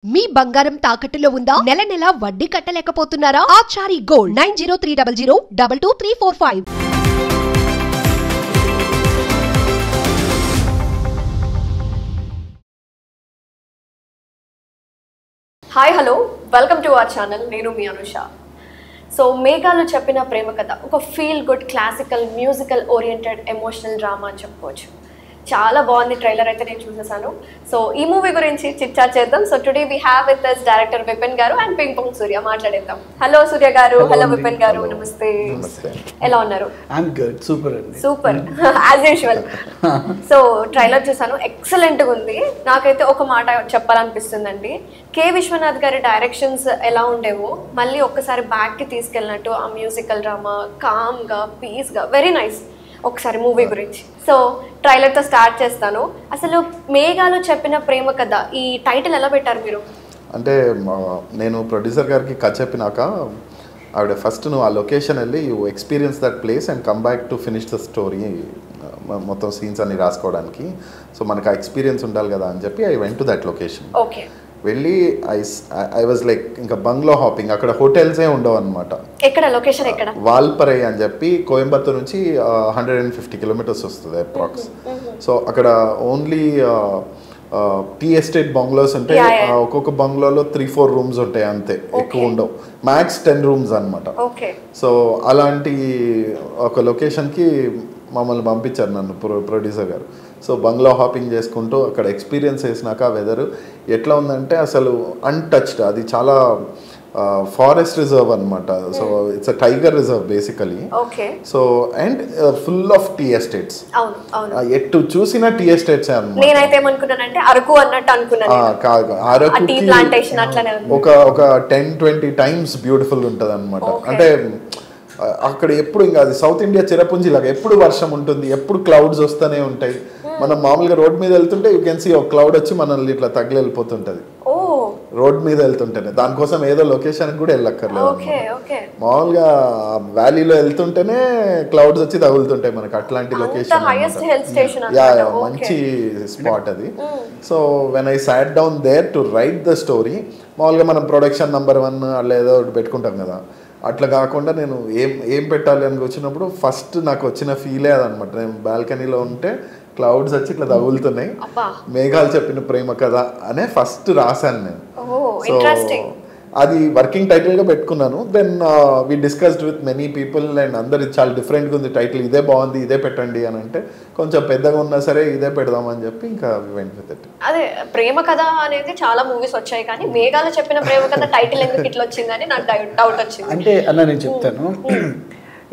మీ బంగారం తాకట్టులో ఉందా? నెల నెల వడ్డీ కట్టలేకపోతున్నారా? Achari gold 9030022345. Hi hello welcome to our channel. నేను మీ అనుష. సో మేఘాలు చెప్పిన ప్రేమ కథ ఒక feel good classical musical oriented emotional drama అని చెప్పుకోవచ్చు. చాలా బాగుంది. ట్రైలర్ అయితే నేను చూసేసాను. సో ఈ మూవీ గురించి చిట్చాట్ చేద్దాం. So today we have with us director Vipin garu and ping pong సూర్య. మాట్లాడేద్దాం. హలో సూర్య గారు. హలో విపిన్ గారు. నమస్తే. ఎలా ఉన్నారు? I'm good. సూపర్ అండి. Super as usual. So trailer చూసాను, ఎక్సలెంట్ గా ఉంది. నాకైతే ఒక మాట చెప్పాలనిపిస్తుందండి. కె విశ్వనాథ్ గారి డైరెక్షన్స్ ఎలా ఉండేవో మళ్ళీ ఒక్కసారి బ్యాక్ కి తీసుకెళ్ళినట్టు ఆ మ్యూజికల్ డ్రామా కామ్ గా పీస్ గా వెరీ నైస్. ఒకసారి మూవీ గురించి సో ట్రైలర్తో స్టార్ట్ చేస్తాను. అసలు మేఘాలు చెప్పిన ప్రేమ కథ ఈ టైటిల్ ఎలా పెట్టారు మీరు? అంటే నేను ప్రొడ్యూసర్ గారికి కథ చెప్పినాక ఆవిడ ఫస్ట్ నువ్వు ఆ లొకేషన్ వెళ్ళి you experience that place and come back to finish the story, మొత్తం సీన్స్ అన్ని రాసుకోవడానికి. సో మనకు ఆ ఎక్స్పీరియన్స్ ఉండాలి కదా అని చెప్పి I went to that location. Okay. వెళ్ళి ఐ వాజ్ లైక్ ఇంకా బంగ్లో హాపింగ్. అక్కడ హోటల్సే ఉండవు అనమాట. ఎక్కడ లొకేషన్? ఎక్కడ? వాల్పరై అని చెప్పి కోయంబత్తూర్ నుంచి 150 కిలోమీటర్స్ వస్తుంది అప్రాక్స్. సో అక్కడ ఓన్లీ టీ ఎస్టేట్ బంగ్లోస్ ఉంటాయి. ఒక్కొక్క బంగ్లోలో 3-4 రూమ్స్ ఉంటాయి అంతే, ఎక్కువ ఉండవు. మ్యాక్స్ 10 రూమ్స్ అనమాట. సో అలాంటి ఒక లొకేషన్కి మమ్మల్ని పంపించారు నన్ను ప్రొడ్యూసర్ గారు. సో బంగ్లా హాపింగ్ చేసుకుంటూ అక్కడ ఎక్స్పీరియన్స్ చేసినాక వెదర్ ఎట్లా ఉందంటే అసలు అన్టచ్డ్. అది చాలా ఫారెస్ట్ రిజర్వ్ అనమాట. So it's a tiger reserve basically. So and full of tea estates. ఎటు చూసిన టీ ఎస్టేట్స్ అనమాట. అరకు కాదు, అరకు ఒక 10-20 టైమ్స్ బ్యూటిఫుల్ ఉంటుంది అనమాట. అంటే అక్కడ ఎప్పుడు ఇంకా అది సౌత్ ఇండియా చిరపుంజి లాగా ఎప్పుడు వర్షం ఉంటుంది, ఎప్పుడు క్లౌడ్స్ వస్తూనే ఉంటాయి. మనం మామూలుగా రోడ్ మీద వెళ్తుంటే యూ కెన్ సీ ఒక క్లౌడ్ వచ్చి మనల్ని ఇట్లా తగిలి వెళ్ళిపోతుంటది రోడ్ మీద వెళ్తుంటేనే. దానికోసం ఏదో లొకేషన్ కూడా వెళ్ళక్కర్లేదు. మామూలుగా వ్యాలీలో వెళ్తుంటేనే క్లౌడ్స్ వచ్చి తగులుతుంటాయి మనకి. అట్లాంటి లొకేషన్, మంచి స్పాట్ అది. So when I sat down there to write the story, మామూలుగా మనం ప్రొడక్షన్ నెంబర్ 1 అట్లా ఏదో పెట్టుకుంటాం కదా, అట్లా కాకుండా నేను ఏం పెట్టాలి అని వచ్చినప్పుడు ఫస్ట్ నాకు వచ్చిన ఫీలే అదనమాట. నేను బాల్కనీలో ఉంటే క్లౌడ్స్ వచ్చి ఇట్లా తగులుతున్నాయి, మేఘాలు చెప్పిన ప్రేమ కదా అనే ఫస్ట్ రాశాను నేను. సో అది వర్కింగ్ టైటిల్గా పెట్టుకున్నాను. Then we discussed with many people and అందరు ఇది చాలా డిఫరెంట్గా ఉంది టైటిల్, ఇదే బాగుంది, ఇదే పెట్టండి అని అంటే కొంచెం పెద్దగా ఉన్నా సరే ఇదే పెడదామని చెప్పి ఇంకా వెంట విత్. అదే ప్రేమ కథ అనేది చాలా మూవీస్ వచ్చాయి, కానీ మేఘాలు చెప్పిన ప్రేమ కథ టైటిల్ ఎందుకు ఇట్లా వచ్చిందని నాకు డౌట్ వచ్చింది. అంటే అన్న నేను చెప్తాను,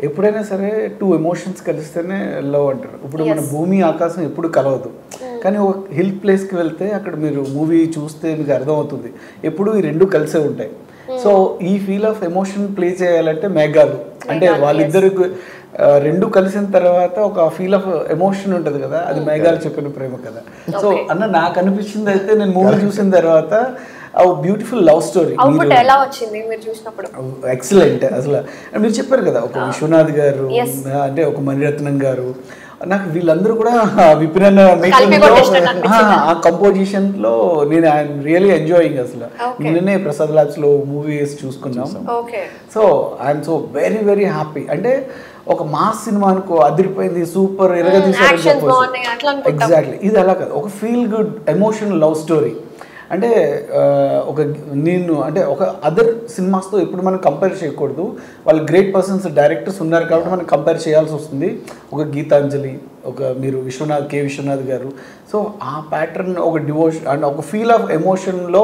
ఎప్పుడైనా సరే 2 ఎమోషన్స్ కలిస్తేనే లవ్ అంటారు. ఇప్పుడు మన భూమి ఆకాశం ఎప్పుడు కలవదు, కానీ ఒక హిల్ ప్లేస్కి వెళ్తే అక్కడ మీరు మూవీ చూస్తే మీకు అర్థమవుతుంది ఎప్పుడు ఈ 2 కలిసే ఉంటాయి. సో ఈ ఫీల్ ఆఫ్ ఎమోషన్ ప్లే చేయాలంటే మేఘాలు అంటే వాళ్ళిద్దరికి 2 కలిసిన తర్వాత ఒక ఫీల్ ఆఫ్ ఎమోషన్ ఉంటుంది కదా, అది మేఘాలు చెప్పిన ప్రేమ కదా. సో అన్న నాకు అనిపించింది అయితే నేను మూవీ చూసిన తర్వాత బ్యూటిఫుల్ లవ్ స్టోరీ. ఎక్సలెంట్. అసలు మీరు చెప్పారు కదా, ఒక విశ్వనాథ్ గారు అంటే ఒక మణిరత్నం గారు, నాకు వీళ్ళందరూ కూడా విపిన్ ఆ కంపోజిషన్ లో నేను ఐఎమ్ రియలీ ఎంజాయింగ్. అసలు నిన్నే ప్రసాద్ ల్యాబ్స్ లో మూవీస్ చూసుకున్నాం. So I'm so very very happy. అంటే ఒక మాస్ సినిమా అనుకో, అదిరిపోయింది, సూపర్ ఎరగా తీసారు. ఎగ్జాక్ట్లీ ఇది అలా కాదు, ఒక feel good emotional love story. అంటే ఒక నేను అంటే ఒక అదర్ సినిమాస్తో ఎప్పుడు మనం కంపేర్ చేయకూడదు. వాళ్ళు గ్రేట్ పర్సన్స్ డైరెక్టర్స్ ఉన్నారు కాబట్టి మనం కంపేర్ చేయాల్సి వస్తుంది. ఒక గీతాంజలి, ఒక మీరు కె విశ్వనాథ్ గారు. సో ఆ ప్యాటర్న్ ఒక డివోషన్ అండ్ ఒక ఫీల్ ఆఫ్ ఎమోషన్లో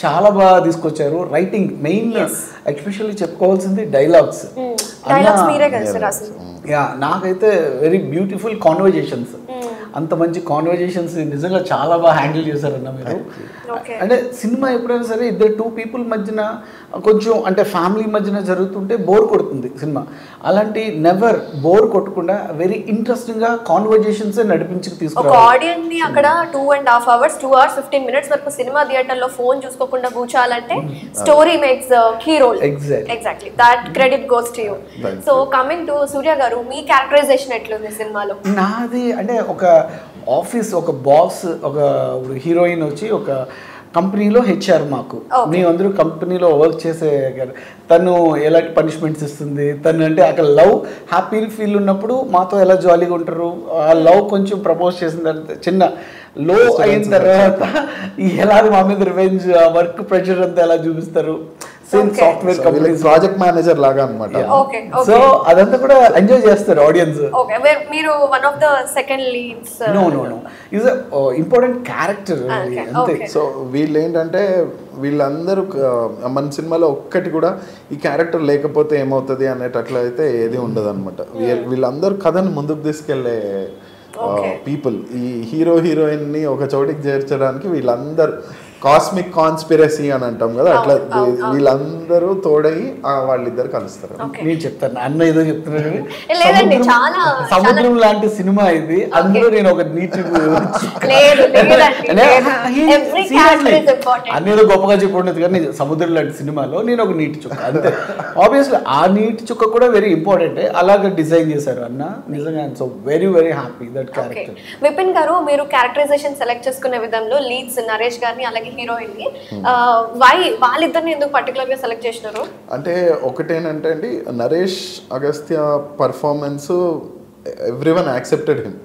చాలా బాగా తీసుకొచ్చారు. రైటింగ్ మెయిన్ ఎస్పెషల్లీ చెప్పుకోవాల్సింది డైలాగ్స్. నాకైతే వెరీ బ్యూటిఫుల్ కాన్వర్జేషన్స్. అంత మంచి కాన్వర్జేషన్స్ నిజంగా చాలా బాగా హ్యాండిల్ చేశారన్న మీరు. అంటే సినిమా ఎప్పుడైనా సరే 2 పీపుల్ మధ్యన కొంచెం అంటే ఫ్యామిలీ మధ్యన జరుగుతుంటే బోర్ కొడుతుంది సినిమా. అలాంటి నెవర్ బోర్ కొట్టకుండా వెరీ ఇంట్రెస్టింగ్ గా కాన్వర్జేషన్స్ నడిపించి తీసుకురావాలి. ఆడియన్స్ ని అక్కడ 2.5 hours 2 hours 15 minutes వరకు సినిమా థియేటర్ లో ఫోన్ చూసుకోకుండా కూర్చోాలంటే story makes key role. Exactly that credit goes to you. So coming to Surya garu, మీ క్యారెక్టరైజేషన్ ఎట్లుంది సినిమాలో? నాది అంటే ఒక ఆఫీస్, ఒక బాస్, ఒక హీరోయిన్ వచ్చి ఒక కంపెనీలో హెచ్ఆర్ మాకు మేమందరూ కంపెనీలో వర్క్ చేసే తను ఎలాంటి పనిష్మెంట్స్ ఇస్తుంది తను అంటే అక్కడ లవ్ హ్యాపీ ఫీల్ ఉన్నప్పుడు మాతో ఎలా జాలీగా ఉంటారు ఆ లవ్ కొంచెం ప్రపోజ్ చేసిన తర్వాత చిన్న లో అయిన తర్వాత ఎలా మా మీద రివెంజ్ వర్క్ ప్రెషర్ అంతా ఎలా చూపిస్తారు same software company project manager లాగా అన్నమాట సో అదంతా కూడా ఎంజాయ్ చేస్తారు ఆడియన్స్ మీరు one of the second leads no is important character అంతే సో వీళ్ళు ఏంటంటే వీళ్ళందరూ మన సినిమాలో ఒక్కటి కూడా ఈ క్యారెక్టర్ లేకపోతే ఏమవుతుంది అనేటట్లు అయితే ఏది ఉండదు అనమాట వీళ్ళందరూ కథను ముందుకు తీసుకెళ్లే పీపుల్ ఈ హీరో హీరోయిన్ ని ఒక చోటికి చేర్చడానికి వీళ్ళందరూ కాస్మిక్ కాన్స్పిరసీ అని అంటాం కదా అట్లా వీళ్ళందరూ తోడయి వాళ్ళిద్దరు కలుస్తారు నేను చెప్తాను అన్న ఏదో చెప్తున్నాను సముద్రం లాంటి సినిమా ఇది అందులో నేను ఒక నీటి అన్నేదో గొప్పగా చెప్పండి కానీ సముద్రం లాంటి సినిమాలో నేను ఒక నీటి చుక్క అంతే ఆబ్వియస్లీ ఆ నీటి చుక్క కూడా వెరీ ఇంపార్టెంట్ అలాగే డిజైన్ చేశారు అన్న నిజంగా so very very happy that character Vipin గారు మీరు క్యారెక్టరైజేషన్ సెలెక్ట్ చేసుకునే విధంలో లీడ్స్ నరేష్ గారిని అలాగే హీరోయిన్ ని వాళ్ళిద్దరిని ఎందుకు పర్టికులర్ గా సెలెక్ట్ చేసినారు అంటే ఒకటేనంటే అండి Naresh Agastya performance everyone accepted him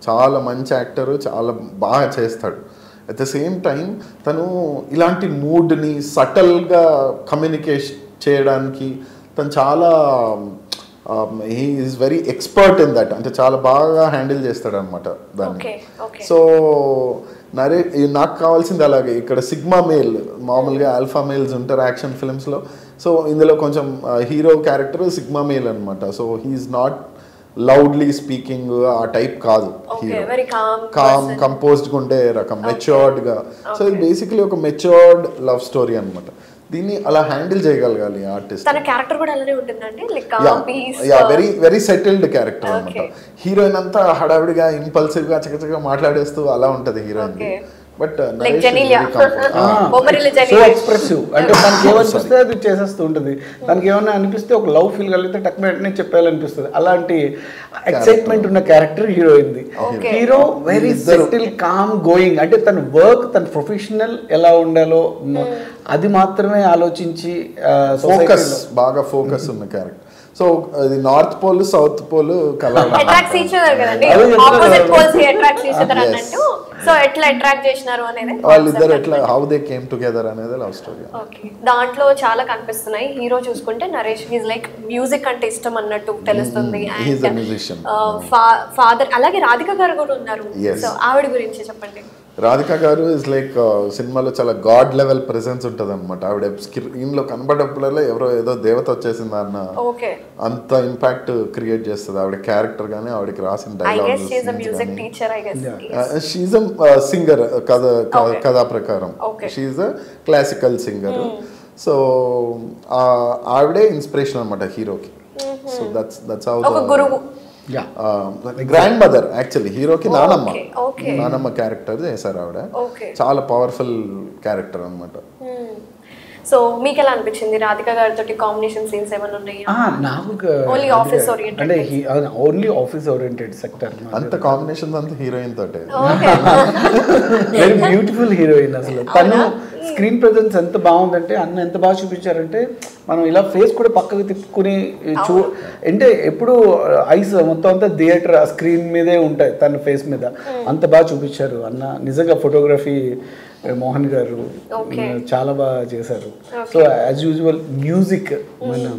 చాలా మంచి యాక్టర్ చాలా బాగా చేస్తాడు అట్ ద సేమ్ టైం తను ఇలాంటి మూడ్ని సటల్గా కమ్యూనికేషన్ చేయడానికి తను చాలా he is very expert in that అంటే చాలా బాగా హ్యాండిల్ చేస్తాడు అనమాట దాన్ని సో నాకు కావాల్సింది అలాగే ఇక్కడ సిగ్మా మేల్ మామూలుగా ఆల్ఫా మేల్స్ ఉంటారు యాక్షన్ ఫిల్మ్స్లో సో ఇందులో కొంచెం హీరో క్యారెక్టర్ సిగ్మా మేల్ అనమాట so he's not loudly speaking ఆ టైప్ కాదు హీరో కామ్ కంపోజ్డ్గా ఉండే రకం మెచ్యూర్డ్గా సో ఇది బేసిక్లీ ఒక మెచ్యూర్డ్ లవ్ స్టోరీ అనమాట దీన్ని అలా హ్యాండిల్ చేయగలగాలి ఆర్టిస్ట్ తన క్యారెక్టర్ కూడా అలానే ఉంటుందండి వెరీ వెరీ సెటిల్డ్ క్యారెక్టర్ అనమాట హీరోయిన్ అంతా హడావిడిగా ఇంపల్సివ్ గా చకచగా మాట్లాడేస్తూ అలా ఉంటది హీరోయిన్ బట్ సో ఎక్స్ప్రెసివ్ అంటే తనకి ఏమనిపిస్తే అది చేసేస్తూ ఉంటుంది తనకి ఏమన్నా అనిపిస్తే ఒక లవ్ ఫీల్ కలిగితే టక్ వెంటనే చెప్పాలనిపిస్తుంది అలాంటి ఎక్సైట్మెంట్ ఉన్న క్యారెక్టర్ హీరోయింది hero very settle calm going అంటే తన వర్క్ తన ప్రొఫెషనల్ ఎలా ఉండాలో అది మాత్రమే ఆలోచించి ఫోకస్ బాగా ఫోకస్ ఉన్న క్యారెక్టర్ సో అది నార్త్ పోల్ సౌత్ పోల్ వాళ్ళిద్దరు ఎట్లా హౌ దే కేమ్ టుగెదర్ అనేది లవ్ స్టోరీ దాంట్లో చాలా కనిపిస్తున్నాయి హీరో చూసుకుంటే నరేష్ హీస్ లైక్ మ్యూజిక్ అంటే ఇష్టం అన్నట్టు తెలుస్తుంది ఫాదర్ అలాగే రాధిక గారు కూడా ఉన్నారు సో ఆవిడ గురించి చెప్పండి రాధిక గారు ఇస్ లైక్ సినిమాలో చాలా గాడ్ లెవెల్ ప్రెసెన్స్ ఉంటుంది అనమాట ఆవిడ స్క్రీన్ లో కనబడప్పుడల్లా ఎవరో ఏదో దేవత వచ్చేసిందా అన్న అంత ఇంపాక్ట్ క్రియేట్ చేస్తుంది ఆవిడ క్యారెక్టర్ గానీ ఆవిడకి రాసిన డైలాగ్స్ షీఈ్ సింగర్ కథా ప్రకారం షీఈ్ క్లాసికల్ సింగర్ సో ఆవిడే ఇన్స్పిరేషన్ అనమాట హీరోకి so that's how grand mother actually హీరోకి నానమ్మ క్యారెక్టర్ చేశారు ఆవిడ చాలా పవర్ఫుల్ క్యారెక్టర్ అనమాట సో మీకు ఎలా అనిపించింది రాధిక గారితో కాంబినేషన్ సీన్స్ ఏమైనా ఉన్నాయా నాకు ఓన్లీ ఆఫీస్ ఓరియంటెడ్ అంటే ఓన్లీ ఆఫీస్ ఓరియంటెడ్ సెక్టర్ అంత కాంబినేషన్స్ అంతా హీరోయిన్ తోటే వెరీ బ్యూటిఫుల్ హీరోయిన్ అసలు తను స్క్రీన్ ప్రెజెన్స్ ఎంత బాగుందంటే అన్న ఎంత బాగా చూపించారంటే మనం ఇలా ఫేస్ కూడా పక్కకు తిప్పుకుని అంటే ఎప్పుడు ఐస్ మొత్తం అంతా థియేటర్ ఆ స్క్రీన్ మీదే ఉంటాయి తన ఫేస్ మీద అంత బాగా చూపించారు అన్న నిజంగా ఫోటోగ్రఫీ మోహన్ గారు చాలా బాగా చేశారు సో యాజ్ యూజువల్ మ్యూజిక్ మనం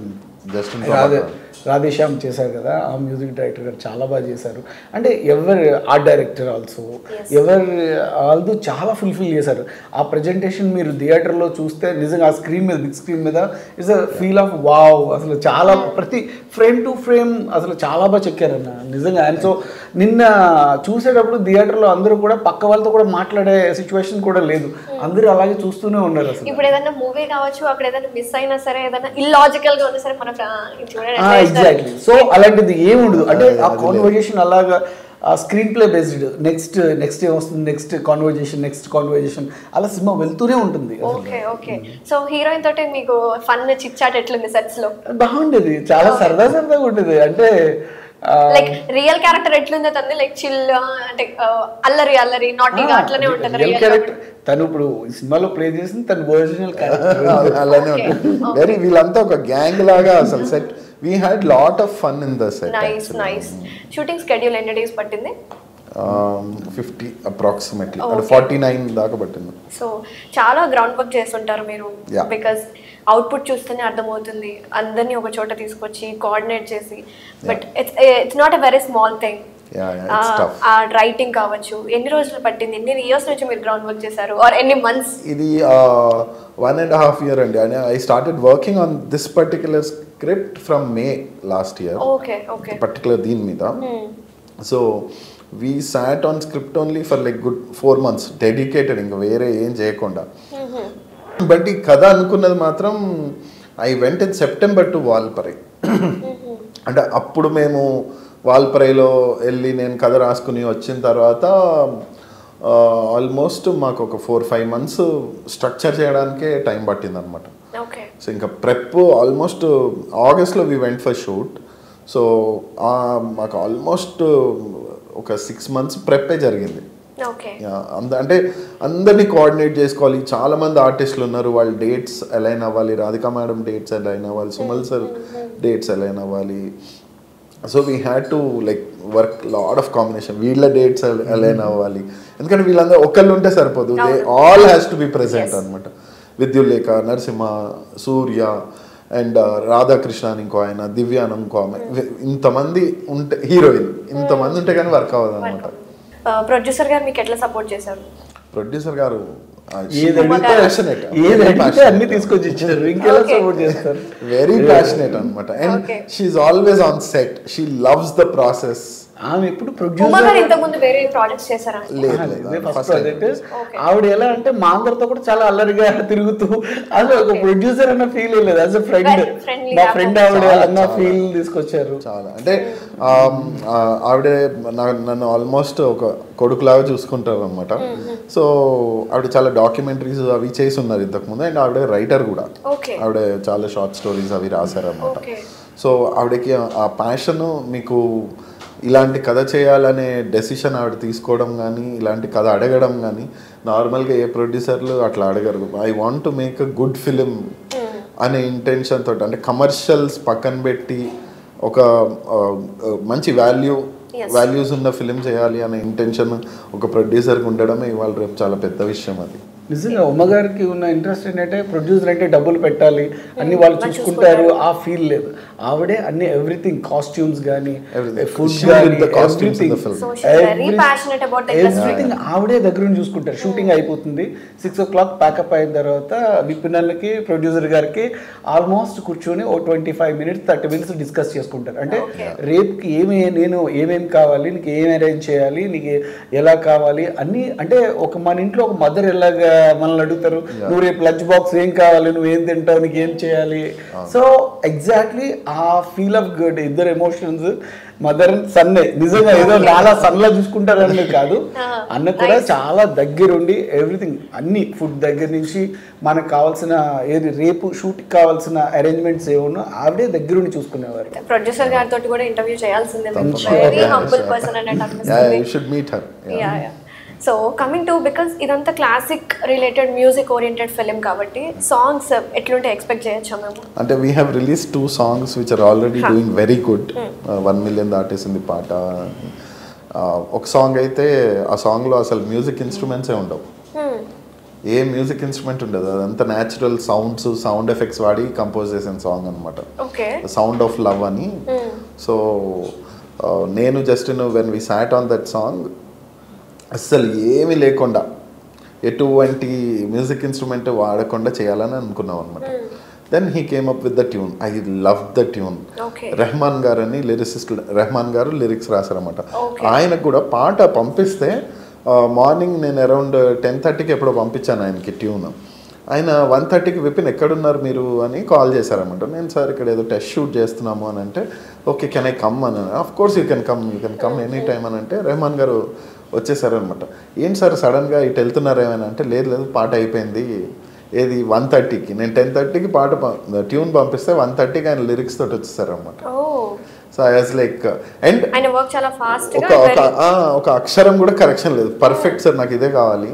రాధేశ్యామ్ చేశారు కదా ఆ మ్యూజిక్ డైరెక్టర్ గారు చాలా బాగా చేశారు అంటే ఆర్ట్ డైరెక్టర్ ఆల్సో ఆల్దో చాలా ఫుల్ఫిల్ చేశారు ఆ ప్రజెంటేషన్ మీరు థియేటర్లో చూస్తే నిజంగా ఆ స్క్రీన్ మీద బిగ్ స్క్రీన్ మీద it's a feel of wow అసలు చాలా ప్రతి ఫ్రేమ్ టు ఫ్రేమ్ అసలు చాలా బాగా చెక్కారన్న నిజంగా అండ్ సో నిన్న చూసేటప్పుడు థియేటర్లో అందరూ కూడా పక్క వాళ్ళతో కూడా మాట్లాడే సిచ్యువేషన్ కూడా లేదు అందరూ అలాగే చూస్తూనే ఉన్నారు అసలు ఇప్పుడు ఏదైనా మూవీ కావచ్చు అక్కడ ఏదైనా మిస్ అయినా సరే ఏదైనా ఇల్లాజికల్ గా ఉన్నా సరే మన ఎగ్జాక్ట్లీ సో అలాంటిది ఏమి ఉండదు అంటే ఆ కాన్వర్జేషన్ అలాగా స్క్రీన్ ప్లే బేస్డ్ నెక్స్ట్ ఏమొస్తుంది నెక్స్ట్ కాన్వర్జేషన్ అలా సినిమా వెళ్తూనే ఉంటుంది సో హీరోయిన్ తోటి మీకు ఫన్ చిట్ చాట్ ఎట్లుంది సెట్స్ లో బాగుండేది చాలా సరదాగా ఉండేది అంటే లైక్ రియల్ క్యారెక్టర్ ఎట్లుందో తను లైక్ చిల్ అంటే అల్లరి అల్లరి నాటీగా అట్లనే ఉంటుంది రియల్ క్యారెక్టర్. తను ఇప్పుడు సినిమాలో ప్లే చేసింది తన ఒరిజినల్ క్యారెక్టర్ అలానే ఉంటుంది. వెరీ వీళ్ళంతా ఒక గ్యాంగ్ లాగా అసలు set. We had lot of fun in the set. Nice. Shooting schedule ఎన్ని డేస్ పట్టింది? 50 అప్రాక్సిమేట్లీ, అంటే 49 దాకా పట్టింది. సో చాలా గ్రౌండ్ వర్క్ చేస్తుంటారు మీరు, బికాస్ అవుట్పుట్ చూస్తేనే అర్థమవుతుంది. అందరినీ ఒక చోట తీసుకొచ్చి కోఆర్డినేట్ చేసి, but it's not a very small thing. ఆ రైటింగ్ కావచ్చు, ఎన్ని రోజులు పట్టింది, ఎన్ని ఇయర్స్ నుంచి మీరు గ్రౌండ్ వర్క్ చేశారు, ఆర్ ఎన్ని మంత్స్? ఇది 1.5 year అండి. I started working on this particular script from May last year. Okay particular దీని మీద. So we sat on script only for like good 4 months, dedicated, ఇంకా వేరే ఏం చేయకుండా. బట్ ఈ కథ అనుకున్నది మాత్రం I went in September to Valparai. అంటే అప్పుడు మేము వాల్పరైలో వెళ్ళి నేను కథ రాసుకుని వచ్చిన తర్వాత ఆల్మోస్ట్ మాకు ఒక 4-5 months స్ట్రక్చర్ చేయడానికే టైం పట్టింది అనమాట. సో ఇంకా ప్రెప్ ఆల్మోస్ట్ ఆగస్ట్లో we went for shoot. So మాకు ఆల్మోస్ట్ ఒక 6 months ప్రెప్పే జరిగింది. అంటే అందరినీ కోఆర్డినేట్ చేసుకోవాలి. చాలా మంది ఆర్టిస్టులు ఉన్నారు, వాళ్ళ డేట్స్ అలైన్ అవ్వాలి. రాధికా మేడం డేట్స్ అలైన్ అవ్వాలి, సుమల్ సార్ డేట్స్ అలైన్ అవ్వాలి. So we had to like work lot of combination. వీళ్ళ డేట్స్ అలైన్ అవ్వాలి, ఎందుకంటే వీళ్ళందరూ ఒకళ్ళు ఉంటే సరిపోదు. They all has to be present అనమాట. విద్యులేఖ, నరసింహ, సూర్య అండ్ రాధాకృష్ణ అని ఇంకో ఆయన, దివ్యాన్ ఇంకో ఆమె, ఇంతమంది ఉంటే హీరోయిన్, ఇంతమంది ఉంటే కానీ వర్క్ అవ్వదు అనమాట. ప్రొడ్యూసర్ గారు మీకు ఎట్లా సపోర్ట్ చేశారు? ప్రొడ్యూసర్ గారు వెరీ ప్యాషనేట్ అనమాట. And she always on set. She loves the process. ఆమె ఎప్పుడు ప్రొడ్యూసర్. ఆవిడ ఎలా అంటే మా అందరితో కూడా చాలా అల్లరిగా తిరుగుతూ అసలు ఒక ప్రొడ్యూసర్ అన్న ఫీల్ లేదు, యాజ్ ఎ ఫ్రెండ్. మా ఫ్రెండ్ ఆవిడ అన్న ఫీల్ తీసుకొచ్చారు. చాలా అంటే ఆవిడ నన్ను ఆల్మోస్ట్ ఒక కొడుకులాగా చూసుకుంటారు అనమాట. సో ఆవిడ చాలా డాక్యుమెంటరీస్ అవి చేసి ఉన్నారు ఇంతకుముందు. అండ్ ఆవిడ రైటర్ కూడా. ఆవిడ చాలా షార్ట్ స్టోరీస్ అవి రాశారు అనమాట. సో ఆవిడకి ఆ ప్యాషన్, మీకు ఇలాంటి కథ చేయాలనే డెసిషన్ ఆవిడ తీసుకోవడం కానీ, ఇలాంటి కథ అడగడం కానీ నార్మల్గా ఏ ప్రొడ్యూసర్లు అట్లా అడగరు. I want to make a good film అనే ఇంటెన్షన్ తోటి, అంటే కమర్షియల్స్ పక్కన పెట్టి ఒక మంచి వాల్యూస్ ఉన్న ఫిలిం చేయాలి అనే ఇంటెన్షన్ ఒక ప్రొడ్యూసర్కి ఉండడమే ఇవాళ రేపు చాలా పెద్ద విషయం. అది నిజంగా ఉమ్మగారికి ఉన్న ఇంట్రెస్ట్ ఏంటంటే ప్రొడ్యూసర్ అంటే డబ్బులు పెట్టాలి, అన్ని వాళ్ళు చూసుకుంటారు, ఆ ఫీల్ లేదు. ఆవిడే అన్ని ఎవ్రీథింగ్, కాస్ట్యూమ్స్ కానీ, ఫుడ్ ఎవ్రీథింగ్ ఆవిడే దగ్గర నుంచి చూసుకుంటారు. షూటింగ్ అయిపోతుంది, 6 o'clock ప్యాకప్ అయిన తర్వాత విపినల్కి ప్రొడ్యూసర్ గారికి ఆల్మోస్ట్ కూర్చొని ఓ 25 minutes 30 minutes డిస్కస్ చేసుకుంటారు. అంటే రేపుకి ఏమేమి కావాలి, నీకు ఏం అరేంజ్ చేయాలి, నీకు ఎలా కావాలి అన్నీ. అంటే ఒక మన ఇంట్లో ఒక మదర్ ఎలాగా మనల్ని అడుగుతారు, నువ్వు రేపు లంచ్ బాక్స్ ఏం కావాలి, నువ్వు ఏం తింటావు, నీకు ఏం చేయాలి. సో ఎగ్జాక్ట్లీ ఆ ఫీల్ ఆఫ్ గుడ్, ఇద్దరు ఎమోషన్స్, మదర్ అండ్ సన్నే. నిజంగా ఏదో చాలా సన్లా చూసుకుంటారని కాదు, అన్న కూడా చాలా దగ్గరుండి ఎవ్రీథింగ్, అన్ని ఫుడ్ దగ్గర నుంచి మనకు కావాల్సిన ఏది రేపు షూట్ కావాల్సిన అరేంజ్మెంట్స్ ఏమన్నా ఆవిడే దగ్గరుండి చూసుకునేవారు. ప్రొడ్యూసర్ గారితో కూడా ఇంటర్వ్యూ చేయాల్సిందే. సో కమింగ్ టు, బికాస్ ఇదంతా classic related music oriented film కాబట్టి సాంగ్స్ ఎట్లుంటే ఎక్స్పెక్ట్ చేయొచ్చా మేము? అంటే we have release 2 songs which are already doing very good. 1 million దాటేసింది పాట. ఒక సాంగ్ అయితే ఆ సాంగ్లో అసలు మ్యూజిక్ ఇన్స్ట్రుమెంట్సే ఉండవు, ఏ మ్యూజిక్ ఇన్స్ట్రుమెంట్ ఉండదు, అదంతా న్యాచురల్ సౌండ్స్, సౌండ్ ఎఫెక్ట్స్ వాడి కంపోజ్ చేసిన సాంగ్ అనమాట, సౌండ్ ఆఫ్ లవ్ అని. సో నేను just when we sat on that song అస్సలు ఏమీ లేకుండా, ఎటువంటి మ్యూజిక్ ఇన్స్ట్రుమెంట్ వాడకుండా చేయాలని అనుకున్నాం అనమాట. Then he came up with the tune. I love the tune. Rahman గారు అని లిరిసిస్ట్, రెహమాన్ గారు లిరిక్స్ రాశారన్నమాట. ఆయనకు కూడా పాట పంపిస్తే మార్నింగ్ నేను అరౌండ్ 10:30కి ఎప్పుడో పంపించాను ఆయనకి ట్యూన్. ఆయన 1:30కి విపిన్ ఎక్కడున్నారు మీరు అని కాల్ చేశారన్నమాట. నేను సార్ ఇక్కడ ఏదో టెస్ట్ షూట్ చేస్తున్నాము అని అంటే, ఓకే కెన్ ఐ కమ్ అని. Of course you can come any time అని అంటే రెహమాన్ గారు వచ్చేసారనమాట. ఏంటి సార్ సడన్గా ఇటు వెళ్తున్నారేమని అంటే, లేదు పాట అయిపోయింది, ఏది 1:30కి, నేను 10:30కి పాట ట్యూన్ పంపిస్తే 1:30కి ఆయన లిరిక్స్ తోటి వచ్చేసారనమాట. So I was like and ఆయన వర్క్ చాలా ఫాస్ట్ ఒక అక్షరం కూడా కరెక్షన్ లేదు, పర్ఫెక్ట్ సార్ నాకు ఇదే కావాలి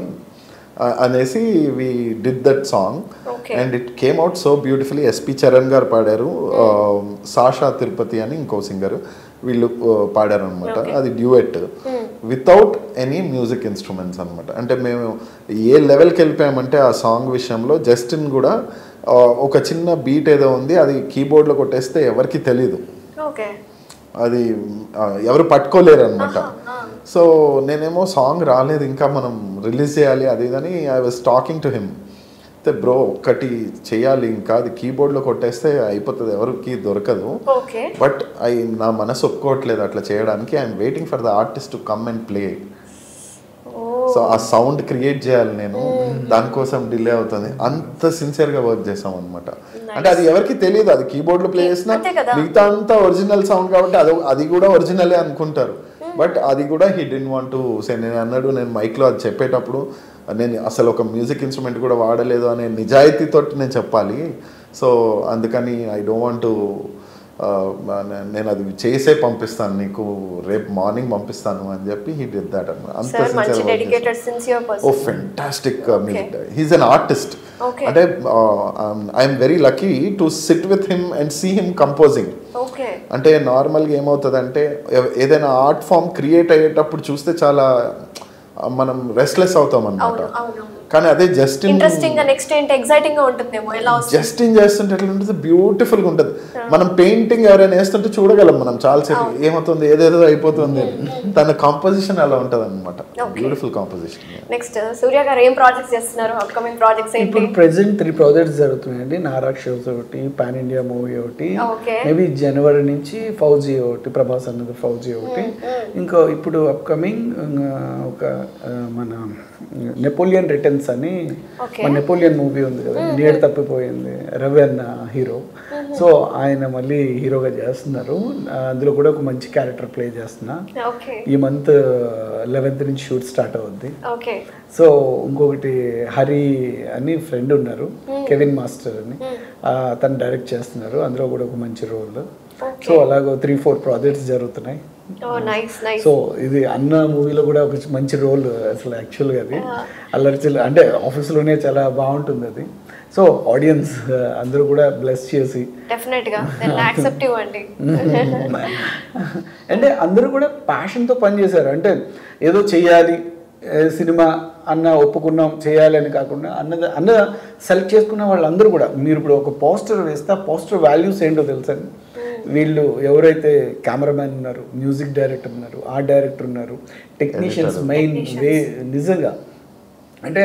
అనేసి we did that song and it came out so beautifully. SP Charan గారు పాడారు, సాషా తిరుపతి అని ఇంకో సింగర్, వీళ్ళు పాడారు అనమాట. అది డ్యూయెట్ వితౌట్ ఎనీ మ్యూజిక్ ఇన్స్ట్రుమెంట్స్ అనమాట. అంటే మేము ఏ లెవెల్కి వెళ్ళిపోయామంటే ఆ సాంగ్ విషయంలో జస్టిన్ కూడా ఒక చిన్న బీట్ ఏదో ఉంది, అది కీబోర్డ్లో కొట్టేస్తే ఎవరికి తెలీదు, అది ఎవరు పట్టుకోలేరు అనమాట. సో నేనేమో సాంగ్ రాలేదు ఇంకా, మనం రిలీజ్ చేయాలి అది ఇదని I was talking to him. అయితే బ్రో ఒక్కటి చేయాలి, ఇంకా అది కీబోర్డ్లో కొట్టేస్తే అయిపోతుంది, ఎవరికి దొరకదు, బట్ నా మనసు ఒప్పుకోవట్లేదు అట్లా చేయడానికి. I'm waiting for the artist to come and play. So ఆ సౌండ్ క్రియేట్ చేయాలి నేను, దానికోసం డిలే అవుతుంది. అంత సిన్సియర్గా వర్క్ చేసాం అనమాట. అంటే అది ఎవరికి తెలియదు, అది కీబోర్డ్లో ప్లే చేసినా మిగతా అంతా ఒరిజినల్ సౌండ్ కాబట్టి అది కూడా ఒరిజినలే అనుకుంటారు. బట్ అది కూడా he didn't want to say. నేను అన్నాడు, నేను మైక్లో అది చెప్పేటప్పుడు నేను అసలు ఒక మ్యూజిక్ ఇన్స్ట్రుమెంట్ కూడా వాడలేదు అనే నిజాయితీతో నేను చెప్పాలి. సో అందుకని ఐ డోంట్ వాంట్ టు, నేను అది చేసే పంపిస్తాను నీకు, రేపు మార్నింగ్ పంపిస్తాను అని చెప్పి హీ డిడ్ దట్ అన్నమాట. అంత ఓ fantastic music. He's an artist. అంటే I'm very lucky to sit with him and see him composing. అంటే నార్మల్గా ఏమవుతుంది అంటే ఏదైనా ఆర్ట్ ఫామ్ క్రియేట్ అయ్యేటప్పుడు చూస్తే చాలా మనం రెస్ట్లెస్ అవుతాం అన్నమాట. కానీ అదే జస్టిన్ చేస్తుంటే ఎట్లా ఉంటుంది, బ్యూటిఫుల్ గా ఉంటుంది. మనం పెయింటింగ్ ఎవరైనా వేస్తుంటే చూడగలం మనం చాలాసేపు, ఏమవుతుంది ఏదేదో అయిపోతుంది. తన కాంపోజిషన్ అలా ఉంటుంది అనమాట, బ్యూటిఫుల్ కాంపోజిషన్. నెక్స్ట్ సూర్య గారు ఏం ప్రాజెక్ట్స్ చేస్తున్నారు? అప్కమింగ్ ప్రాజెక్ట్స్ ఏంటి? ఇప్పుడు ప్రెసెంట్ 3 ప్రాజెక్ట్స్ జరుగుతున్నాయండి. నారాక్ష ఒకటి, పాన్ ఇండియా మూవీ ఒకటి, మేబీ జనవరి నుంచి ఫౌజీ ఒకటి, ప్రభాస్ అన్నది ఫౌజీ ఒకటి. ఇంకా ఇప్పుడు అప్కమింగ్ ఒక మన నెపోలియన్ రిటర్న్స్ అని, మన నెపోలియన్ మూవీ ఉంది కదా, నేడు తప్పిపోయింది, రవి అన్న హీరో. సో ఆయన మళ్ళీ హీరోగా చేస్తున్నారు. అందులో కూడా ఒక మంచి క్యారెక్టర్ ప్లే చేస్తున్నా. ఈ మంత్ 11th నుంచి షూట్ స్టార్ట్ అవుద్ది. సో ఇంకొకటి హరి అని ఫ్రెండ్ ఉన్నారు, కెవిన్ మాస్టర్ అని, తను డైరెక్ట్ చేస్తున్నారు. అందులో కూడా ఒక మంచి రోల్. సో అలాగో 3-4 ప్రాజెక్ట్స్ జరుగుతున్నాయి. సో ఇది అన్న మూవీలో కూడా ఒక మంచి రోల్. అసలు యాక్చువల్గా అది అల్లరిచిల్ అంటే ఆఫీస్లోనే చాలా బాగుంటుంది అది. సో ఆడియన్స్ అందరూ కూడా బ్లెస్ చేసి అంటే అందరూ కూడా ప్యాషన్తో పనిచేశారు. అంటే ఏదో చెయ్యాలి సినిమా అన్న ఒప్పుకున్నాం చేయాలి అని కాకుండా అన్న సెలెక్ట్ చేసుకున్న వాళ్ళందరూ కూడా, మీరు ఇప్పుడు ఒక పోస్టర్ వేస్తే ఆ పోస్టర్ వాల్యూస్ ఏంటో తెలుసా? వీళ్ళు ఎవరైతే కెమెరామ్యాన్ ఉన్నారు, మ్యూజిక్ డైరెక్టర్ ఉన్నారు, ఆర్ట్ డైరెక్టర్ ఉన్నారు, టెక్నీషియన్స్ మెయిన్ నిజంగా అంటే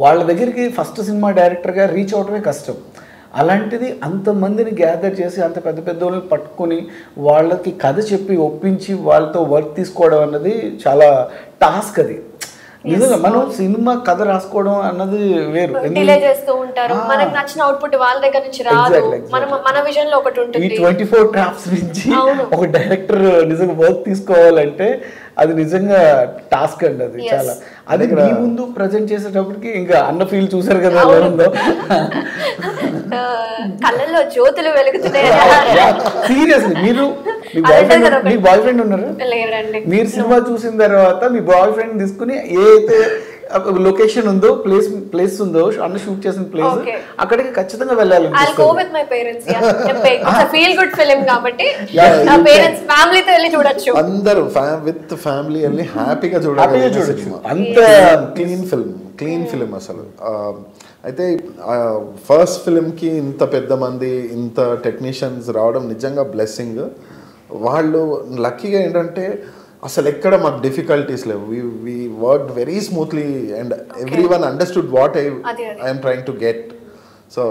వాళ్ళ దగ్గరికి ఫస్ట్ సినిమా డైరెక్టర్గా రీచ్ అవటమే కష్టం. అలాంటిది అంతమందిని గ్యాదర్ చేసి అంత పెద్ద పెద్ద వాళ్ళని పట్టుకొని వాళ్ళకి కథ చెప్పి ఒప్పించి వాళ్ళతో వర్క్ తీసుకోవడం అన్నది చాలా టాస్క్. అది నిజంగా మనం సినిమా కథ రాసుకోవడం అన్నది వేరు. డిలే చేస్తూ ఉంటారు, మనకు నచ్చిన అవుట్పుట్ వాళ్ళ దగ్గర నుంచి రాదు, మన విజన్ లో ఒకటి ఉంటుంది. ఈ 24 డ్రాఫ్ట్స్ నుంచి ఒక డైరెక్టర్ నిజంగా వర్క్ తీసుకోవాలంటే అది నిజంగా టాస్క్ అండి. అది చాలా, అది మీ ముందు ప్రజెంట్ చేసేటప్పటికి ఇంకా అన్న ఫీల్ చూసారు కదా ఎలా ఉందో, కళ్ళల్లో జ్యోతులు వెలుగుతున్నాయి. సీరియస్లీ మీరు మీ బాయ్ ఫ్రెండ్ ఉన్నారు, మీరు సినిమా చూసిన తర్వాత మీ బాయ్ ఫ్రెండ్ తీసుకుని ఏ అయితే లొకేషన్ ఉందో ప్లేస్ ఉందో అన్న షూట్ చేసిన ప్లేస్ అక్కడికి ఖచ్చితంగా వెళ్ళాలి. అందరూ విత్ ఫ్యామిలీ వెళ్ళి హ్యాపీగా చూడవచ్చు. అంత క్లీన్ ఫిల్మ్ అసలు. అయితే ఫస్ట్ ఫిల్మ్కి ఇంత పెద్ద మంది ఇంత టెక్నీషియన్స్ రావడం నిజంగా బ్లెస్సింగ్. వాళ్ళు లక్కీగా ఏంటంటే అసలు ఎక్కడ మాకు డిఫికల్టీస్ లేవు. We worked very smoothly and everyone understood what I'm trying to get. So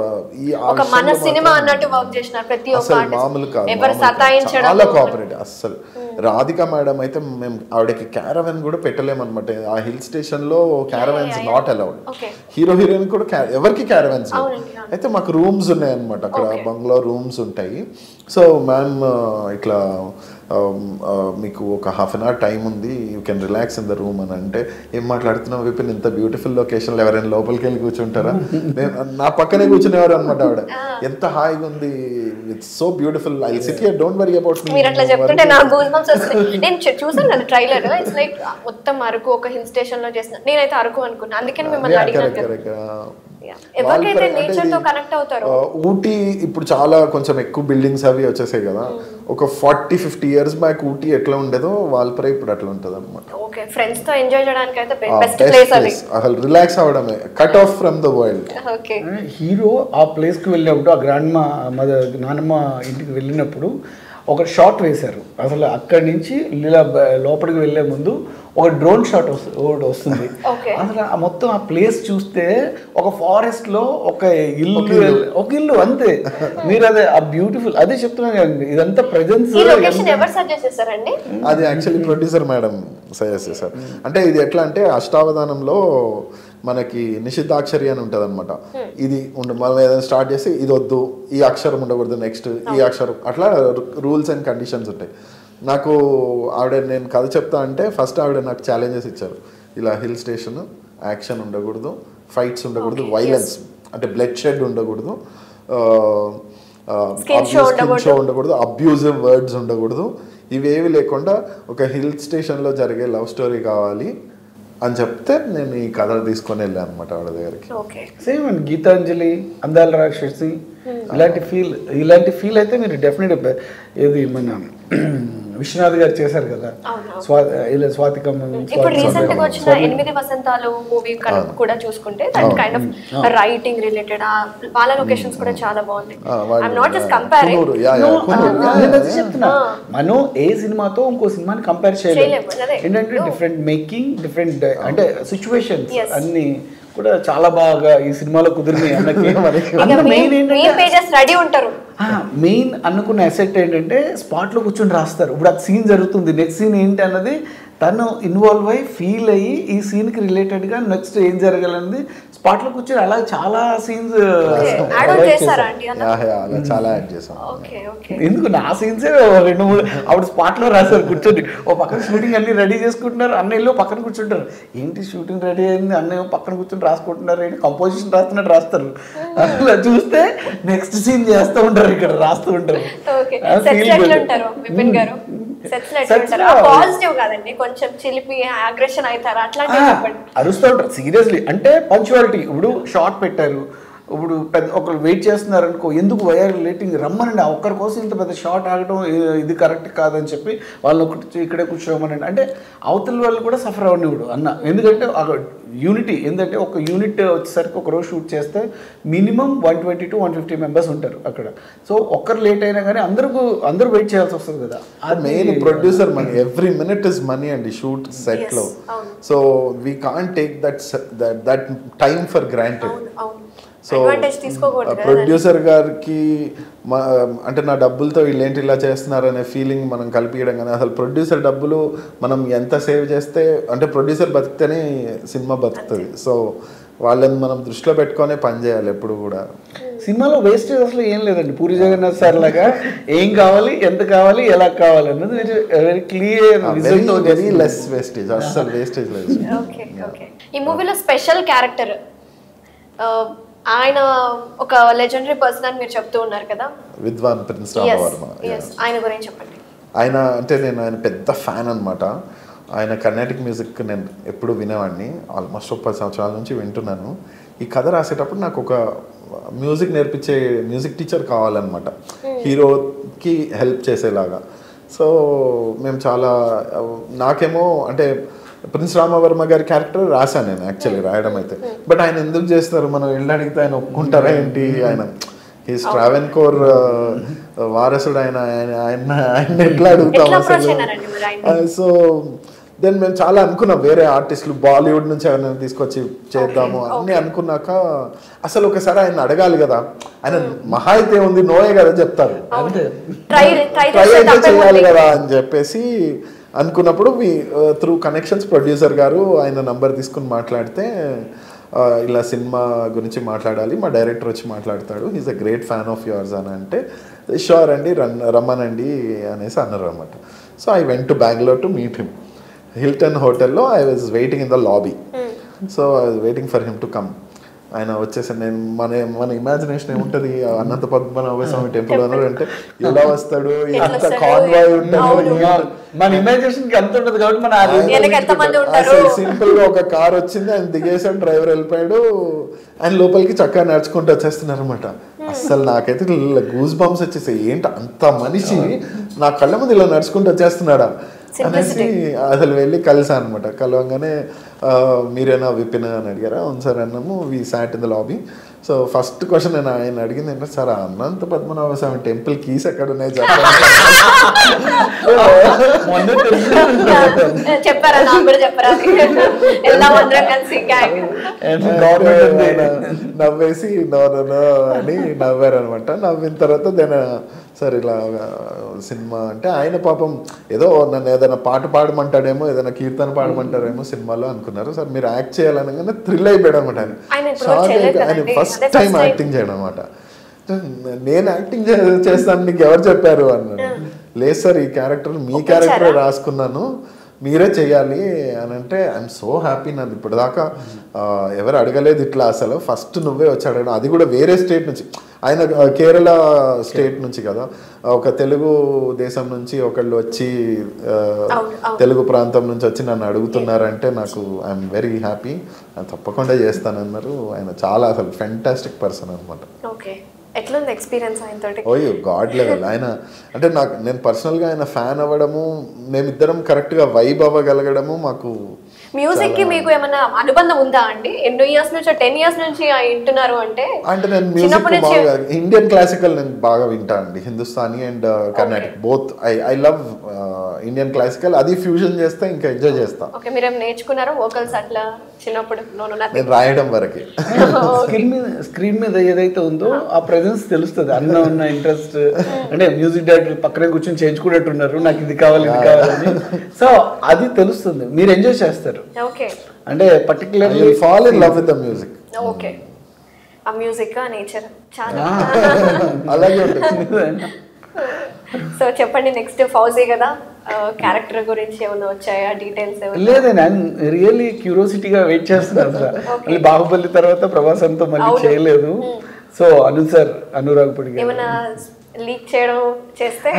ఈ మన సినిమా అన్నట్టు వర్క్ చేసిన ప్రతి ఒక్క అసలు మామూలు కాదు, చాలా కోఆపరేటివ్. అసలు రాధిక మేడం అయితే మేము ఆవిడకి క్యారవెన్ కూడా పెట్టలేమన్నమాట. ఆ హిల్ స్టేషన్ లో క్యారవెన్స్ నాట్ అలౌడ్. హీరో హీరోయిన్ కూడా ఎవరికి క్యారవెన్స్ అయితే మాకు రూమ్స్ ఉన్నాయన్నమాట. అక్కడ బంగ్లా రూమ్స్ ఉంటాయి. సో మ్యామ్ ఇట్లా మీకు ఒక హాఫ్ అన్ అవర్ టైం ఉంది, you can relax in the room అని అంటే, ఏం మాట్లాడుతున్నావు విపిన్, ఇంత బ్యూటిఫుల్ లొకేషన్లో ఎవరైనా లోపలికి వెళ్ళి కూర్చుంటారా? నా పక్కనే కూర్చునేవారు అనమాట ఆవిడ. ఎంత హాయిగా ఉంది, it's so beautiful, I SIT here, don't worry about me. మీరు అట్లా చెప్తుంటే నాకు గూస్ బంప్స్ వస్తున్నాయి. నేను చూసాను కదా ట్రైలర్, ఇట్స్ లైక్ మొత్తం అరకు ఒక హిల్ స్టేషన్ లో చేసిన. నేనైతే అరకు అనుకున్నా, అందుకని మిమ్మల్ని అడిగాను. ఎవరికైతే నేచర్ తో కనెక్ట్ అవుతారో. ఊటీ ఇప్పుడు చాలా కొంచెం ఎక్కువ బిల్డింగ్స్ అవి వచ్చేసాయి కదా, ఒక 40-50 years బ్యాక్ ఊటీ ఎట్లా ఉండేదో వాల్పరే ఇప్పుడు అట్లా ఉంటుంది అనమాట. ఓకే, ఫ్రెండ్స్ తో ఎంజాయ్ చేయడానికి అయితే బెస్ట్ ప్లేస్ అది. అసలు రిలాక్స్ అవడమే, cut off from the world. Okay, hero ఆ ప్లేస్ కి వెళ్ళినప్పుడు, ఆ గ్రాండ్ నానమ్మ ఇంటికి వెళ్ళినప్పుడు ఒక షాట్ వేశారు. అసలు అక్కడి నుంచి లోపలికి వెళ్ళే ముందు ఒక డ్రోన్ షాట్ వస్తుంది. అసలు మొత్తం ఆ ప్లేస్ చూస్తే ఒక ఫారెస్ట్ లో ఒక ఇల్లు అంతే. మీరు అదే ఆ బ్యూటిఫుల్, అదే చెప్తున్నాను కదండి, ఇదంతా ప్రెజెన్స్. అది యాక్చువల్లీ ప్రొడ్యూసర్ మేడం సజెస్ట్ చేశారు. అంటే ఇది ఎట్లా అంటే, అష్టావధానంలో మనకి నిషిద్ధాక్షరి అని ఉంటుంది అనమాట. ఇది మనం ఏదైనా స్టార్ట్ చేసి ఇది వద్దు, ఈ అక్షరం ఉండకూడదు, నెక్స్ట్ ఈ అక్షరం, అట్లా రూల్స్ అండ్ కండిషన్స్ ఉంటాయి. నాకు ఆవిడ, నేను కథ చెప్తా అంటే ఫస్ట్ ఆవిడ నాకు ఛాలెంజెస్ ఇచ్చారు. ఇలా హిల్ స్టేషన్, యాక్షన్ ఉండకూడదు, ఫైట్స్ ఉండకూడదు, వైలెన్స్ అంటే బ్లడ్ షెడ్ ఉండకూడదు, షో ఉండకూడదు, అబ్యూజివ్ వర్డ్స్ ఉండకూడదు, ఇవేవి లేకుండా ఒక హిల్ స్టేషన్లో జరిగే లవ్ స్టోరీ కావాలి అని చెప్తే నేను ఈ కథలు తీసుకొని వెళ్ళాను అనమాట ఆవిడ దగ్గరికి. సేమ్ అండి, గీతాంజలి, అందాల రాక్షసి, ఇలాంటి ఫీల్ అయితే మీరు డెఫినెట్. ఏది మన విశ్వనాథ్ గారు చేశారు కదా, స్వాతికం. ఇప్పుడు రీసెంట్ గా వచ్చిన 8 వసంతాలు మూవీ కూడా చూసుకుంటే that kind of writing related వాళ్ళ లొకేషన్స్ కూడా చాలా బాగున్నాయి. I am not just comparing. మనం ఏ సినిమాతో ఇంకో సినిమాని కంపేర్ చేయలేము. ఏంటంటే డిఫరెంట్ మేకింగ్, డిఫరెంట్ అంటే సిచ్యువేషన్స్ అన్ని కూడా చాలా బాగా ఈ సినిమాలో కుదిరినాయి. మెయిన్ అనుకున్న అసెట్ ఏంటంటే స్పాట్ లో కూర్చొని రాస్తారు. ఇప్పుడు ఆ సీన్ జరుగుతుంది, నెక్స్ట్ సీన్ ఏంటి అన్నది తను ఇన్వాల్వ్ అయ్యి ఫీల్ అయ్యి ఈ సీన్ కి రిలేటెడ్ గా నెక్స్ట్ ఏం జరగాలన్నది స్పాట్ లో కూర్చొని అలా చాలా సీన్స్ చాలా యాడ్ చేశాం. ఎందుకు నా సీన్స్ 2-3 అప్పుడు స్పాట్ లో రాశారు కూర్చొని. ఓ పక్కన షూటింగ్ అన్ని రెడీ చేసుకుంటున్నారు, అన్నయ్యలో పక్కన కూర్చుంటారు. ఏంటి షూటింగ్ రెడీ అయింది, అన్నయ్య పక్కన కూర్చొని రాసుకుంటున్నారు, ఏంటి కంపోజిషన్ రాస్తున్నట్టు రాస్తారు. అలా చూస్తే నెక్స్ట్ సీన్ చేస్తూ ఉంటారు, ఇక్కడ రాస్తూ ఉంటారు. అరుస్తూ ఉంటారు సీరియస్లీ. అంటే పంచువాలిటీ, ఇప్పుడు షార్ట్ పెట్టారు, ఇప్పుడు పెద్ద ఒకరు వెయిట్ చేస్తున్నారు అనుకో, ఎందుకు వైఆర్ లేటింగ్, రమ్మనండి, ఒక్కరి కోసం ఇంత పెద్ద షార్ట్ ఆగడం ఇది కరెక్ట్ కాదని చెప్పి వాళ్ళు ఒకటి ఇక్కడే కూర్చోమనండి అంటే అవతల వాళ్ళు కూడా సఫర్ అవ్వనివ్వడు అన్న. ఎందుకంటే యూనిటీ ఏంటంటే, ఒక యూనిట్ వచ్చేసరికి ఒక రోజు షూట్ చేస్తే మినిమం 120 to 150 మెంబర్స్ ఉంటారు అక్కడ. సో ఒక్కరు లేట్ అయినా కానీ అందరూ వెయిట్ చేయాల్సి వస్తుంది కదా. Main producer money, every minute is money అండి షూట్ సెట్ లో. So we can't take that time for granted. So producer గారికి అంటే నా డబ్బులతో వీళ్ళు ఏంటి ఇలా చేస్తున్నారు అనే ఫీలింగ్ మనం కల్పించడం, కానీ అసలు ప్రొడ్యూసర్ డబ్బులు మనం ఎంత సేవ్ చేస్తే, అంటే ప్రొడ్యూసర్ బతికితేనే సినిమా బతుకుతుంది. సో వాళ్ళని మనం దృష్టిలో పెట్టుకునే పని చేయాలి ఎప్పుడు కూడా. సినిమాలో వేస్టేజ్ అసలు ఏం లేదండి. పూరి జగన్నాథ్ సార్ లాగా ఏం కావాలి, ఎంత కావాలి, ఎలా కావాలి అన్నది very clear, very less wastage, అసలు వేస్టేజ్ లేదు. ఈ మూవీలో స్పెషల్ క్యారెక్టర్, ఆయన ఒక లెజెండరీ పర్సన్ అని మీరు చెప్తూ ఉన్నారు కదా, విద్వాన్ ప్రిన్స్ రామవర్మ. ఆయన గురించి చెప్పండి. ఆయన అంటే నేను ఆయన పెద్ద ఫ్యాన్ అనమాట. ఆయన కర్ణాటిక్ మ్యూజిక్ నేను ఎప్పుడు వినేవాడిని, ఆల్మోస్ట్ 10 సంవత్సరాల నుంచి వింటున్నాను. ఈ కథ రాసేటప్పుడు నాకు ఒక మ్యూజిక్ నేర్పించే మ్యూజిక్ టీచర్ కావాలన్నమాట, హీరోకి హెల్ప్ చేసేలాగా. సో మేము చాలా, నాకేమో అంటే ప్రిన్స్ రామవర్మ గారి క్యారెక్టర్ రాశాను నేను యాక్చువల్లీ రాయడం అయితే. బట్ ఆయన ఎందుకు చేస్తారు, మనం వెళ్ళి అడిగితే ఆయన ఒప్పుకుంటారా ఏంటి, ఆయన హీస్ ట్రావెన్కోర్ వారసుడు, ఆయన ఎట్లా అడుగుతాం అసలు. సో దెన్ మేము చాలా అనుకున్నాం, వేరే ఆర్టిస్టులు బాలీవుడ్ నుంచి ఎవరైనా తీసుకొచ్చి చేద్దాము అన్నీ అనుకున్నాక, అసలు ఒకసారి ఆయన అడగాలి కదా, ఆయన మహా అయితే ఉంది నోయే కదా చెప్తారు, ట్రై అయితే చేయాలి కదా అని చెప్పేసి అనుకున్నప్పుడు త్రూ కనెక్షన్స్ ప్రొడ్యూసర్ గారు ఆయన నంబర్ తీసుకుని మాట్లాడితే, ఇలా సినిమా గురించి మాట్లాడాలి, మా డైరెక్టర్ వచ్చి మాట్లాడతాడు, he's a great fan of yours అని అంటే, షూర్ అండి రమ్మనండి అనేసి అన్నారు అనమాట. So I went to Bengaluru to meet him. Hilton హోటల్లో I was waiting in the lobby. So I was waiting for him to come. ఆయన వచ్చేసాను. నేను మన ఇమాజినేషన్ ఏముంటుంది అనంత పద్మనాభ స్వామి టెంపుల్ అన్నారు అంటే ఎలా వస్తాడు, ఎంత కాన్వాయ్ ఉంటుంది, మన ఇమాజినేషన్ కి ఎంత ఉంటుంది కాబట్టి మన అసలు సింపుల్ గా ఒక కార్ వచ్చింది, ఆయన దిగేసాడు, డ్రైవర్ వెళ్ళిపోయాడు, ఆయన లోపలికి చక్కగా నడుచుకుంటూ వచ్చేస్తున్నారు అనమాట. అసలు నాకైతే గూస్ బంప్స్ వచ్చేసాయి. ఏంటి అంత మనిషి నా కళ్ళ ముందు ఇలా నడుచుకుంటూ వచ్చేస్తున్నాడా అనేసి అసలు వెళ్ళి కలిసాను అనమాట. కలవంగానే మీరేనా విపిన్ అని అడిగారా? అవును సార్ అన్నాము. We sat in the lobby. So first question నేను ఆయన అడిగింది ఏంటంటే, sir Anantha Padmanabha Swamy temple keys ఎక్కడ ఉన్నాయి నవ్వేసి నో అని నవ్వారు అనమాట. నవ్విన తర్వాత దాని సార్ ఇలా సినిమా అంటే ఆయన పాపం ఏదో నన్ను ఏదైనా పాట పాడమంటాడేమో, ఏదైనా కీర్తన పాడమంటారేమో సినిమాలో అనుకున్నారు. సార్ మీరు యాక్ట్ చేయాలనగానే థ్రిల్ అయిపోయాడు అనమాట. ఆయన ఫస్ట్ టైం యాక్టింగ్ చేయడం అనమాట. నేను యాక్టింగ్ చేస్తాను నీకు ఎవరు చెప్పారు అన్నాడు. లేదు సార్ ఈ క్యారెక్టర్ మీ క్యారెక్టర్ రాసుకున్నాను, మీరే చెయ్యాలి అని అంటే ఐఎమ్ సో హ్యాపీ. నన్ను ఇప్పటిదాకా ఎవరు అడగలేదు ఇట్లా, అసలు ఫస్ట్ నువ్వే వచ్చి అడగడం, అది కూడా వేరే స్టేట్ నుంచి. ఆయన కేరళ స్టేట్ నుంచి కదా, ఒక తెలుగు దేశం నుంచి ఒకళ్ళు వచ్చి తెలుగు ప్రాంతం నుంచి వచ్చి నన్ను అడుగుతున్నారంటే నాకు ఐఎమ్ వెరీ హ్యాపీ. తప్పకుండా చేస్తానన్నారు. ఆయన చాలా అసలు ఫెంటాస్టిక్ పర్సన్ అనమాట. ఎట్లుంది ఎక్స్పీరియన్స్ ఆయనతోటి? OYO God level. ఆయన అంటే నేను పర్సనల్గా ఆయన ఫ్యాన్ అవ్వడము, మేమిద్దరం కరెక్ట్గా వైబ్ అవ్వగలగడము. మాకు మ్యూజిక్ కి మీకు ఏమైనా అనుబంధం ఉందా అండి? ఎన్నో ఇయర్స్ నుంచి 10 ఇయర్స్ నుంచి వింటున్నారు అంటే నేను మ్యూజిక్ బాగా ఇండియన్ క్లాసికల్ నేను బాగా వింటా అండి. Hindustani and Carnatic both. I love Indian classical. అది ఫ్యూజన్ చేస్తే ఇంకా ఎంజాయ్ చేస్తా. ఓకే, మీరేం నేర్చుకున్నారా వోకల్స్ అట్లా చిన్నప్పుడు? నేను రాయడం వరకే. స్క్రీన్ మీద ఏదైతే ఉందో ఆ ప్రెజెన్స్ తెలుస్తుంది. అన్న ఉన్న ఇంట్రెస్ట్ అంటే మ్యూజిక్ డైరెక్టర్ పక్కనే కూర్చొని చేయించుకున్నట్టున్నారు, నాకు ఇది కావాలి ఇది కావాలని. సో అది తెలుస్తుంది, మీరు ఎంజాయ్ చేస్తారు. ఓకే, అంటే particularly fall in love with the music. Okay, ఆ మ్యూజిక్ ఆ నేచర్ చాలా అలాగే ఉంటుంది. సో చెప్పండి, నెక్స్ట్ ఫౌజీ కదా, క్యారెక్టర్ గురించి ఏమైనా వచ్చాయా డీటెయిల్స్? లేదే, నేను రియల్లీ క్యూరియాసిటీగా వెయిట్ చేస్తున్నాను సార్. మళ్ళీ బాహుబలి తర్వాత ప్రభాసంతో మళ్ళీ చేయలేదు. సో అనురాగ్ ఏమైనా లీక్ చేయడం చేస్తే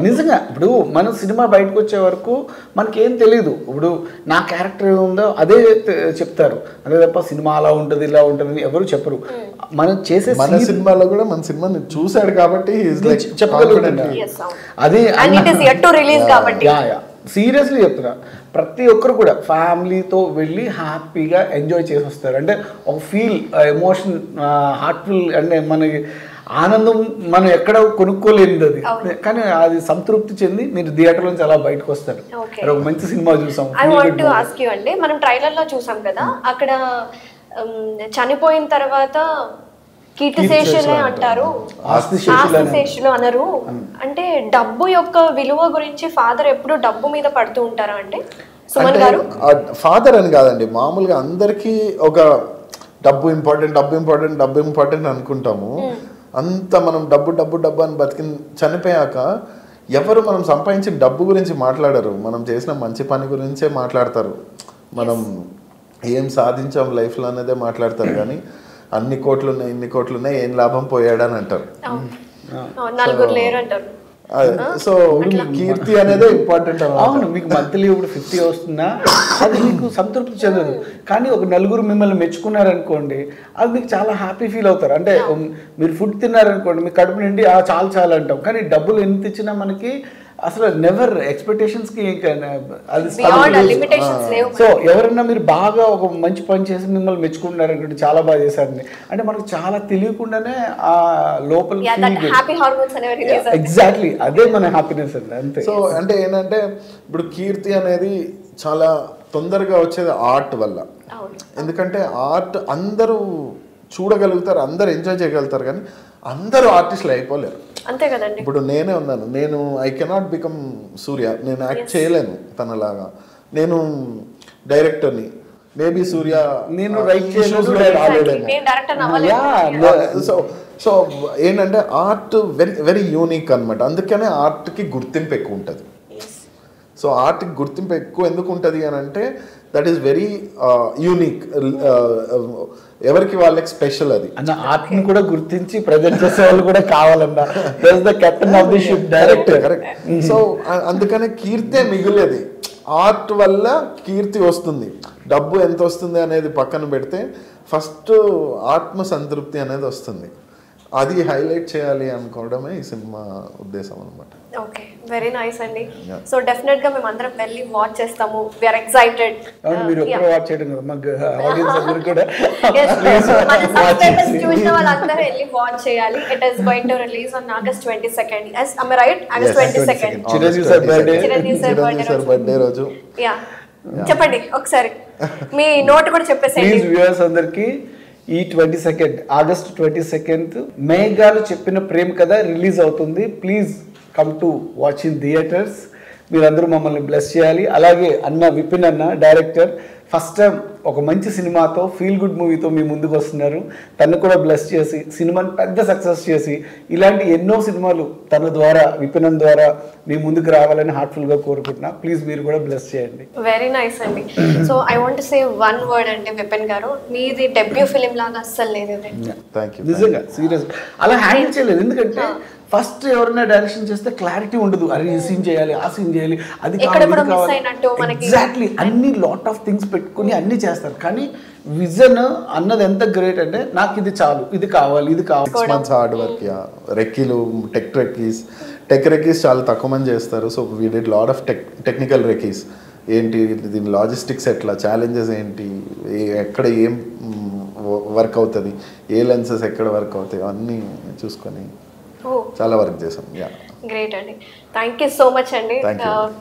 నిజంగా ఇప్పుడు మనం సినిమా బయటకు వచ్చే వరకు మనకేం తెలియదు. ఇప్పుడు నా క్యారెక్టర్ ఏముందో అదే చెప్తారు, అదే తప్ప సినిమా అలా ఉంటుంది ఇలా ఉంటుంది ఎవరు చెప్పరు. మనం చేసే సినిమాలో కూడా మన సినిమాని చూసాడు కాబట్టి చెప్పగలుగుతాడు. అది సీరియస్లీ చెప్తున్నా, ప్రతి ఒక్కరు కూడా ఫ్యామిలీతో వెళ్ళి హ్యాపీగా ఎంజాయ్ చేసి వస్తారు. అంటే ఒక ఫీల్ ఎమోషన్ హార్ట్ఫుల్ అంటే మనకి ఆనందం మనం ఎక్కడ కొనుక్కోలేనిది అది. కానీ అది సంతృప్తి చెంది మీరు థియేటర్ నుంచి అలా బయటకు వస్తారు. ఒక మంచి సినిమా చూసాం. I want to ask you అండి, మనం ట్రైలర్ లో చూసాం కదా, అక్కడ చనిపోయిన తర్వాత కీర్తిశేషులే అంటారు, ఆస్తిశేషులు అనరు. అంటే డబ్బు యొక్క విలువ గురించి ఫాదర్ ఎప్పుడు డబ్బు మీద పడుతూ ఉంటారా అంటే? సుమన్ గారు ఫాదర్ అని కాదండి, మామూలుగా అందరికీ ఒక డబ్బు ఇంపార్టెంట్ డబ్బు ఇంపార్టెంట్ డబ్బు ఇంపార్టెంట్ అనుకుంటాము. అంత మనం డబ్బు డబ్బు డబ్బు అని చనిపోయాక ఎవరు మనం సంపాదించిన డబ్బు గురించి మాట్లాడరు, మనం చేసిన మంచి పని గురించే మాట్లాడతారు, మనం ఏం సాధించాం లైఫ్లో అనేదే మాట్లాడతారు. కానీ అన్ని కోట్లు ఉన్నాయి ఇన్ని కోట్లు ఉన్నాయి ఏం లాభం పోయాడని అంటారు. సో కీర్తి అనేది ఇంపార్టెంట్. అవును, మీకు మంత్లీ ఇప్పుడు 50 వస్తున్నా అది మీకు సంతృప్తి చెందదు. కానీ ఒక నలుగురు మిమ్మల్ని మెచ్చుకున్నారనుకోండి, అది మీకు చాలా హ్యాపీ ఫీల్ అవుతారు. అంటే మీరు ఫుడ్ తిన్నారనుకోండి, మీ కడుపు నిండి చాలు చాలు అంటాం. కానీ డబ్బులు ఎంత ఇచ్చినా మనకి అసలు నెవర్ ఎక్స్పెక్టేషన్స్ కి అది. సో ఎవరన్నా మీరు బాగా ఒక మంచి పని చేసి మిమ్మల్ని మెచ్చుకుంటున్నారు అనుకోండి, చాలా బాగా చేశారని అంటే మనకు చాలా తెలియకుండానే ఆ లోపల ఎగ్జాక్ట్లీ అదే మన హ్యాపీనెస్ అండి, అంతే. సో అంటే ఏంటంటే ఇప్పుడు కీర్తి అనేది చాలా తొందరగా వచ్చేది ఆర్ట్ వల్ల. ఎందుకంటే ఆర్ట్ అందరూ చూడగలుగుతారు, అందరు ఎంజాయ్ చేయగలుగుతారు, కానీ అందరూ ఆర్టిస్టులు అయిపోలేరు. అంతే కదండి. ఇప్పుడు నేనే ఉన్నాను, ఐ కెనాట్ బికమ్ సూర్య, నేను యాక్ట్ చేయలేను తనలాగా. నేను డైరెక్టర్ని, మేబీ సూర్య నేను రైట్ చేయలేదు నేను డైరెక్టర్ అవ్వలేదు. సో ఏంటంటే ఆర్ట్ వెరీ వెరీ యూనిక్ అనమాట. అందుకనే ఆర్ట్కి గుర్తింపు ఎక్కువ ఉంటుంది. సో ఆర్ట్కి గుర్తింపు ఎక్కువ ఎందుకు ఉంటుంది అని అంటే దట్ ఈస్ వెరీ యూనిక్, ఎవరికి వాళ్ళకి స్పెషల్. అది అన్న ఆర్ట్ ని కూడా గుర్తించి ప్రజెంట్ చేసే వాళ్ళు కూడా కావాలన్నా the captain of the ship director. Correct. So అందుకనే కీర్తే మిగిలేది. ఆర్ట్ వల్ల కీర్తి వస్తుంది. డబ్బు ఎంత వస్తుంది అనేది పక్కన పెడితే ఫస్ట్ ఆత్మ సంతృప్తి అనేది వస్తుంది. అది హైలైట్ చేయాలి అనుకోవడమే ఈ సినిమా ఉద్దేశం అనమాట. ఓకే, వెరీ నైస్ అండి. సో డెఫినెట్ గా మేము అందరం వెళ్ళి వాచ్ చేస్తాము. We are excited. మీరు ఒక్కరు వాచ్ చేయడం కదా, మాకు ఆడియన్స్ అందరూ కూడా చూసిన వాళ్ళందరూ వెళ్ళి వాచ్ చేయాలి. It is going to release on August 22nd. Yes, am I right? August 22nd. Chiranjeevi sir birthday రోజు. యా, చెప్పండి ఒకసారి మీ నోట్ కూడా చెప్పేసేయండి. ప్లీజ్ వ్యూవర్స్ అందరికి ఈ 22nd ఆగస్ట్ 22nd మేఘాలు చెప్పిన ప్రేమ కథ రిలీజ్ అవుతుంది. Please come to watch in theatres. మీరందరూ మమ్మల్ని బ్లెస్ చేయాలి. అలాగే అన్న విపిన్ అన్న డైరెక్టర్ ఫస్ట్ టైం ఒక మంచి సినిమాతో ఫీల్ గుడ్ మూవీతో మీ ముందుకు వస్తున్నారు. తను కూడా బ్లెస్ చేసి సినిమాని పెద్ద సక్సెస్ చేసి ఇలాంటి ఎన్నో సినిమాలు తన ద్వారా విపిన్ ద్వారా మీ ముందుకు రావాలని హార్ట్ఫుల్గా కోరుకుంటున్నా. ప్లీజ్ మీరు కూడా బ్లెస్ చేయండి. వెరీ నైస్ అండి. So I want say one word అంటే విపిన్ గారు, మీది డెబ్యూ ఫిలిం లాగా అస్సలు లేదు ఇది. నిజంగా సీరియస్ అలా హ్యాండిల్ చేయలేదు. ఎందుకంటే ఫస్ట్ ఎవరైనా డైరెక్షన్ చేస్తే క్లారిటీ ఉండదు. అరే ఈ సీన్ చేయాలి, ఆ సీన్ చేయాలి, అది కావాలి, ఎగ్జాక్ట్లీ అన్ని లాట్ ఆఫ్ థింగ్స్ పెట్టుకుని అన్ని చేస్తారు. కానీ విజన్ అన్నది ఎంత గ్రేట్ అంటే నాకు ఇది చాలు, ఇది కావాలి, ఇది కావాలి. 6 months హార్డ్ వర్క్. రెక్కీలు టెక్ రెక్కీస్ చాలా తక్కువ మంది చేస్తారు. So we did lot of technical recces. ఏంటి దీని లాజిస్టిక్స్, ఎట్లా ఛాలెంజెస్ ఏంటి, ఎక్కడ ఏం వర్క్ అవుతుంది, ఏ లెన్సెస్ ఎక్కడ వర్క్ అవుతాయి అన్నీ చూసుకొని చాలా వర్క్ చేసాం. గ్రేట్ అండి. థ్యాంక్ యూ సో మచ్ అండి.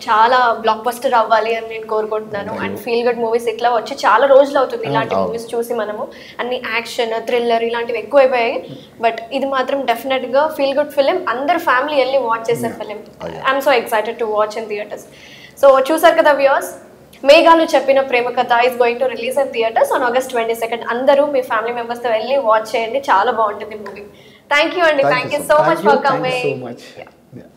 చాలా బ్లాక్ బస్టర్ అవ్వాలి అని నేను కోరుకుంటున్నాను. అండ్ ఫీల్ గుడ్ మూవీస్ ఇట్లా వచ్చి చాలా రోజులు అవుతుంది. ఇలాంటి మూవీస్ చూసి మనము అన్ని యాక్షన్, థ్రిల్లర్ ఇలాంటివి ఎక్కువైపోయాయి. బట్ ఇది మాత్రం డెఫినెట్ గా ఫీల్ గుడ్ ఫిలిం, అందరు ఫ్యామిలీ వెళ్ళి వాచ్ చేసే film. I'm so excited to watch in theatres. So చూసారు కదా వ్యూవర్స్, మేఘాలు చెప్పిన ప్రేమ కథ is going to release in theatres on August 22nd. అందరూ మీ ఫ్యామిలీ మెంబర్స్తో వెళ్ళి వాచ్ చేయండి. చాలా బాగుంటుంది movie. Thank you, Andy. Thank you so much for coming. Thank you so much.